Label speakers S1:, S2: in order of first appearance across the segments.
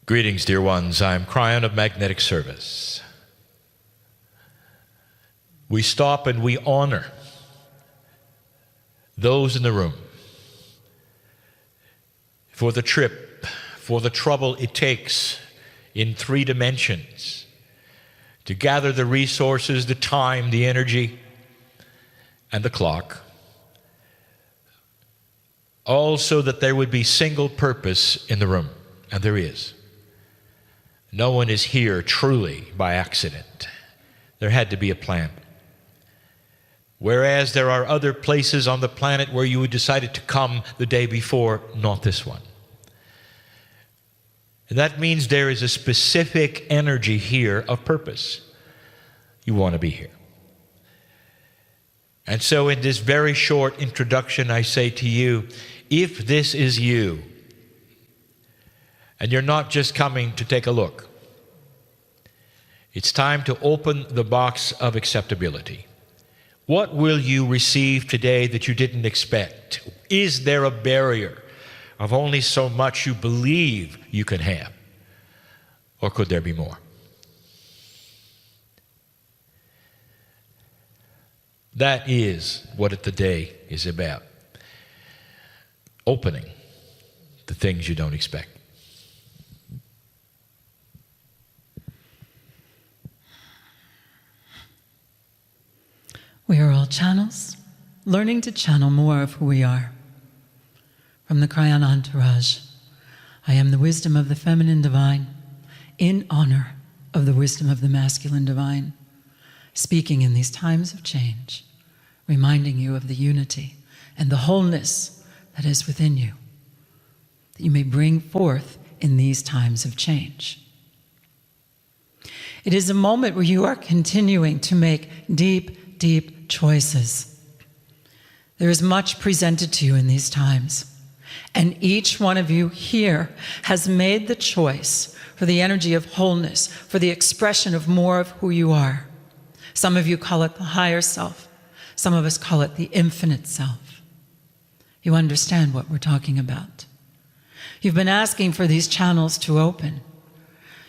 S1: Greetings, dear ones. I'm Cryon of Magnetic Service. We stop and we honor those in the room for the trip, for the trouble it takes in 3 dimensions to gather the resources, the time, the energy, and the clock, all so that there would be single purpose in the room, and there is. No one is here truly by accident. There had to be a plan. Whereas there are other places on the planet where you decided to come the day before, not this one. And that means there is a specific energy here of purpose. You want to be here. And so in this very short introduction, I say to you, if this is you, and you're not just coming to take a look, it's time to open the box of acceptability. What will you receive today that you didn't expect? Is there a barrier of only so much you believe you can have? Or could there be more? That is what the day is about. Opening the things you don't expect.
S2: We are all channels, learning to channel more of who we are. From the Cryon Entourage, I am the wisdom of the feminine divine, in honor of the wisdom of the masculine divine, speaking in these times of change, reminding you of the unity and the wholeness that is within you, that you may bring forth in these times of change. It is a moment where you are continuing to make deep choices. There is much presented to you in these times, and each one of you here has made the choice for the energy of wholeness, for the expression of more of who you are. Some of you call it the higher self. Some of us call it the infinite self. You understand what we're talking about. You've been asking for these channels to open.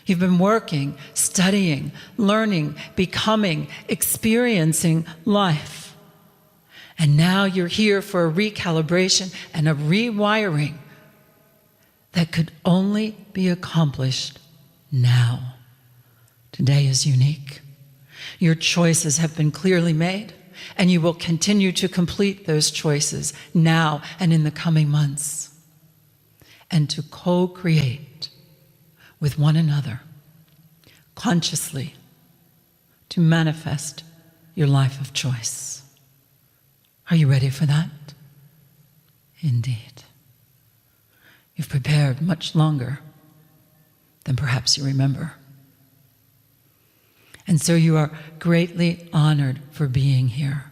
S2: You've been working, studying, learning, becoming, experiencing life. And now you're here for a recalibration and a rewiring that could only be accomplished now. Today is unique. Your choices have been clearly made, and you will continue to complete those choices now and in the coming months, and to co-create with one another, consciously, to manifest your life of choice. Are you ready for that? Indeed. You've prepared much longer than perhaps you remember. And so you are greatly honored for being here.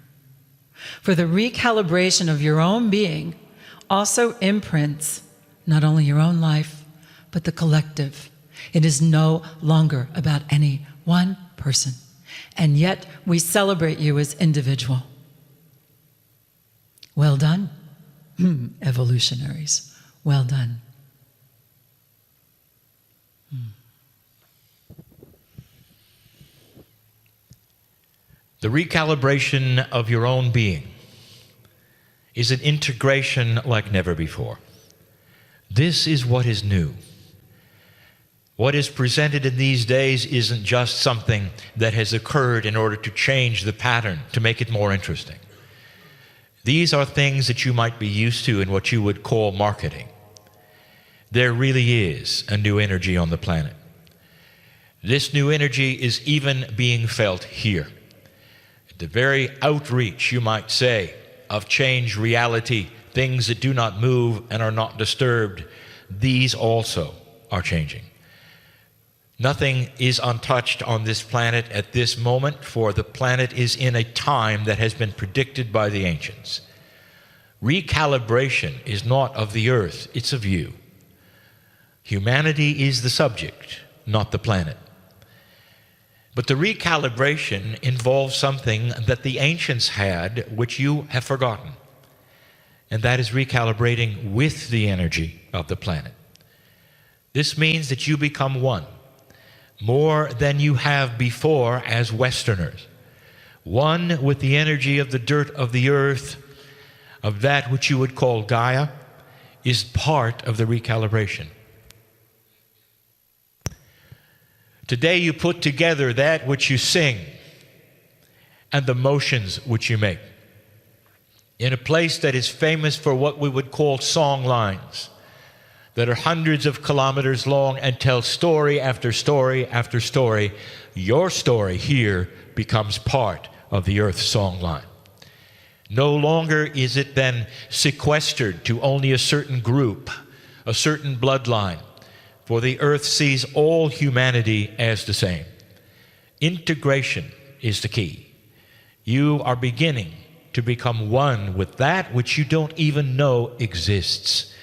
S2: For the recalibration of your own being also imprints not only your own life, but the collective. It is no longer about any one person, and yet we celebrate you as individual. Well done, evolutionaries. Well done.
S1: The recalibration of your own being is an integration like never before. This is what is new. What is presented in these days isn't just something that has occurred in order to change the pattern, to make it more interesting. These are things that you might be used to in what you would call marketing. There really is a new energy on the planet. This new energy is even being felt here. The very outreach, you might say, of change reality, things that do not move and are not disturbed, these also are changing. Nothing is untouched on this planet at this moment, for the planet is in a time that has been predicted by the ancients. Recalibration is not of the earth, it's of you. Humanity is the subject, not the planet. But the recalibration involves something that the ancients had, which you have forgotten. And that is recalibrating with the energy of the planet. This means that you become one, more than you have before as Westerners. One with the energy of the dirt of the earth, of that which you would call Gaia, is part of the recalibration. Today you put together that which you sing and the motions which you make in a place that is famous for what we would call song lines that are hundreds of kilometers long and tell story after story after story. Your story here becomes part of the earth song line. No longer is it then sequestered to only a certain group, a certain bloodline, for the earth sees all humanity as the same. Integration is the key. You are beginning to become one with that which you don't even know exists.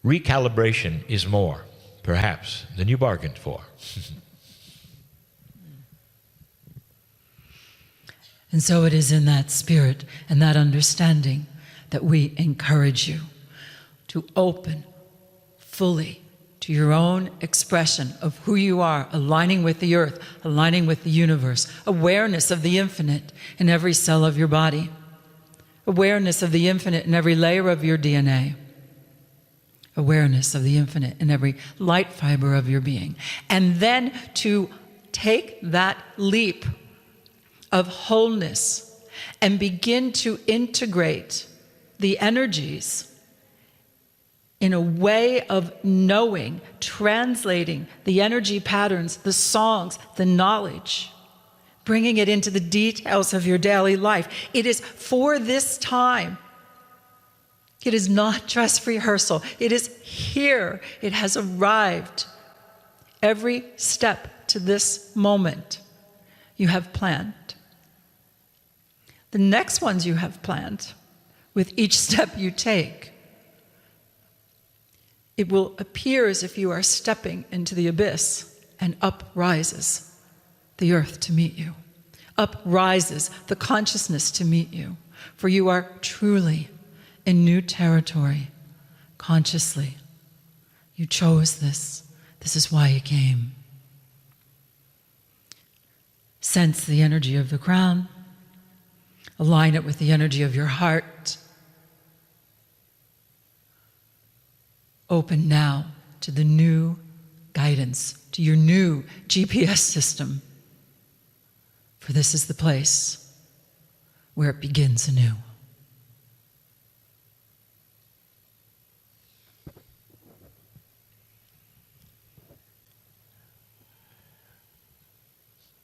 S1: Recalibration is more, perhaps, than you bargained for.
S2: And so it is in that spirit and that understanding that we encourage you to open fully to your own expression of who you are, aligning with the earth, aligning with the universe, awareness of the infinite in every cell of your body, awareness of the infinite in every layer of your DNA, awareness of the infinite in every light fiber of your being, and then to take that leap of wholeness and begin to integrate the energies in a way of knowing, translating the energy patterns, the songs, the knowledge, bringing it into the details of your daily life. It is for this time. It is not dress rehearsal. It is here. It has arrived. Every step to this moment you have planned. The next ones you have planned with each step you take. It will appear as if you are stepping into the abyss, and up rises the earth to meet you. Up rises the consciousness to meet you. For you are truly in new territory, consciously. You chose this. This is why you came. Sense the energy of the crown. Align it with the energy of your heart. Open now to the new guidance, to your new GPS system. For this is the place where it begins anew.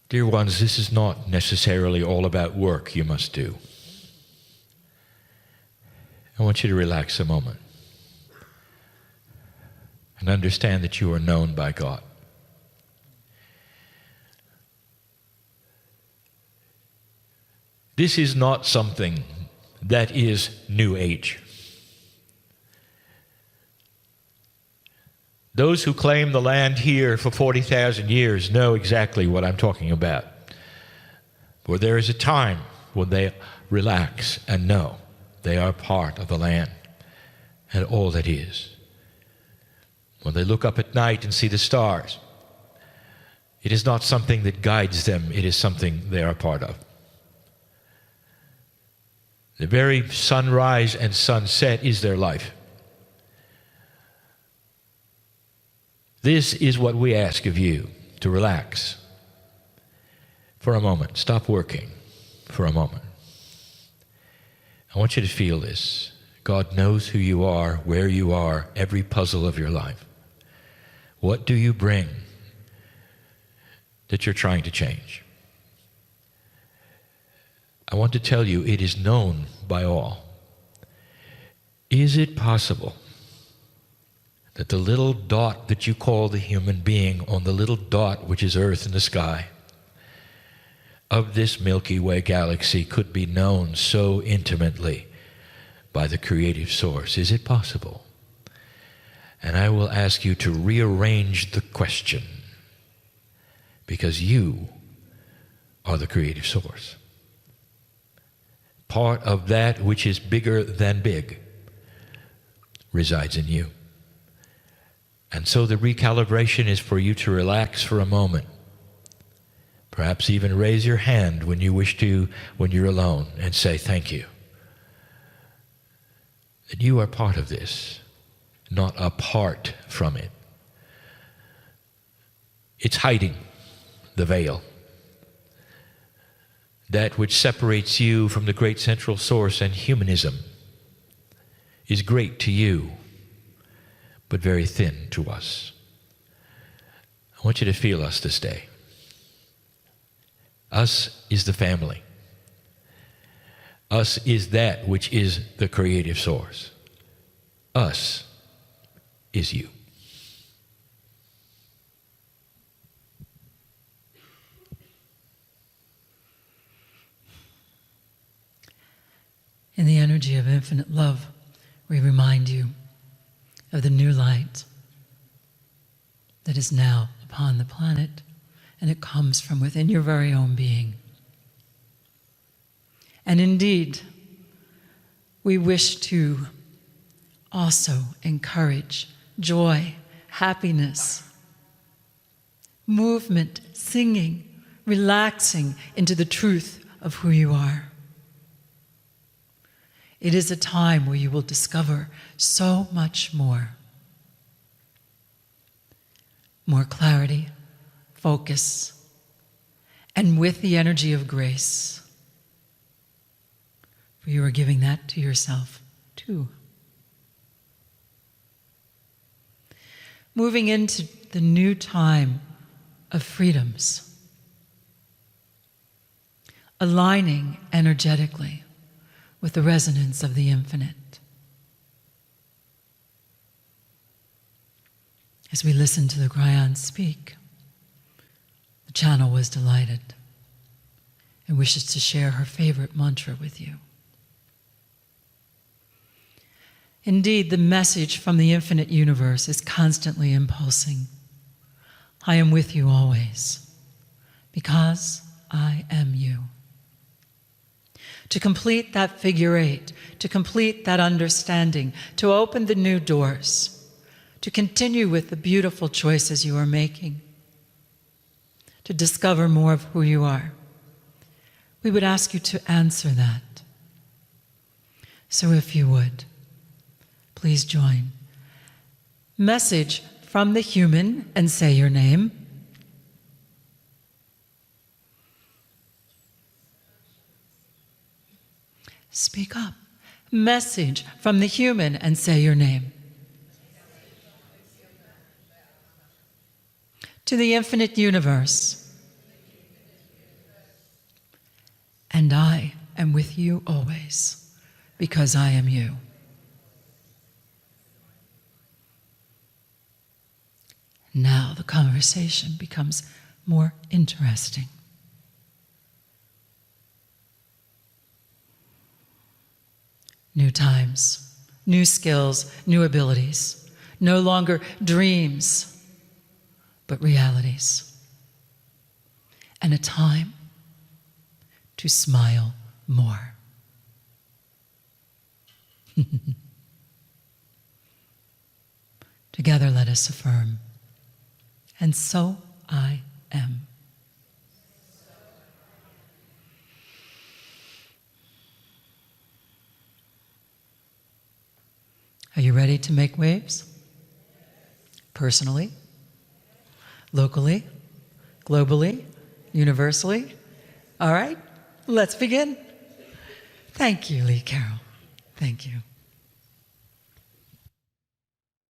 S1: Dear ones, this is not necessarily all about work you must do. I want you to relax a moment and understand that you are known by God. This is not something that is New Age. Those who claim the land here for 40,000 years know exactly what I'm talking about. For there is a time when they relax and know they are part of the land and all that is. When they look up at night and see the stars, it is not something that guides them, it is something they are a part of. The very sunrise and sunset is their life. This is what we ask of you, to relax for a moment. Stop working for a moment. I want you to feel this. God knows who you are, where you are, every puzzle of your life. What do you bring that you're trying to change? I want to tell you, it is known by all. Is it possible that the little dot that you call the human being on the little dot which is Earth in the sky of this Milky Way galaxy could be known so intimately by the creative source? Is it possible? And I will ask you to rearrange the question, because you are the creative source. Part of that which is bigger than big resides in you. And so the recalibration is for you to relax for a moment. Perhaps even raise your hand when you wish to, when you're alone, and say thank you. That you are part of this, not apart from it. It's hiding the veil. That which separates you from the great central source and humanism is great to you, but very thin to us. I want you to feel us this day. Us is the family. Us is that which is the creative source. Us is you.
S2: In the energy of infinite love, we remind you of the new light that is now upon the planet, and it comes from within your very own being. And indeed, we wish to also encourage joy, happiness, movement, singing, relaxing into the truth of who you are. It is a time where you will discover so much more. More clarity, focus, and with the energy of grace. For you are giving that to yourself too. Moving into the new time of freedoms. Aligning energetically with the resonance of the infinite. As we listened to the Grayans speak, the channel was delighted and wishes to share her favorite mantra with you. Indeed, the message from the infinite universe is constantly impulsing. I am with you always, because I am you. To complete that figure eight, to complete that understanding, to open the new doors, to continue with the beautiful choices you are making, to discover more of who you are, we would ask you to answer that. So if you would, please join. Message from the human, and say your name. Speak up. Message from the human, and say your name. To the infinite universe. And I am with you always, because I am you. Now the conversation becomes more interesting. New times, new skills, new abilities. No longer dreams, but realities. And a time to smile more. Together let us affirm, and so I am. Are you ready to make waves? Personally, locally, globally, universally? All right, let's begin. Thank you, Lee Carroll. Thank you.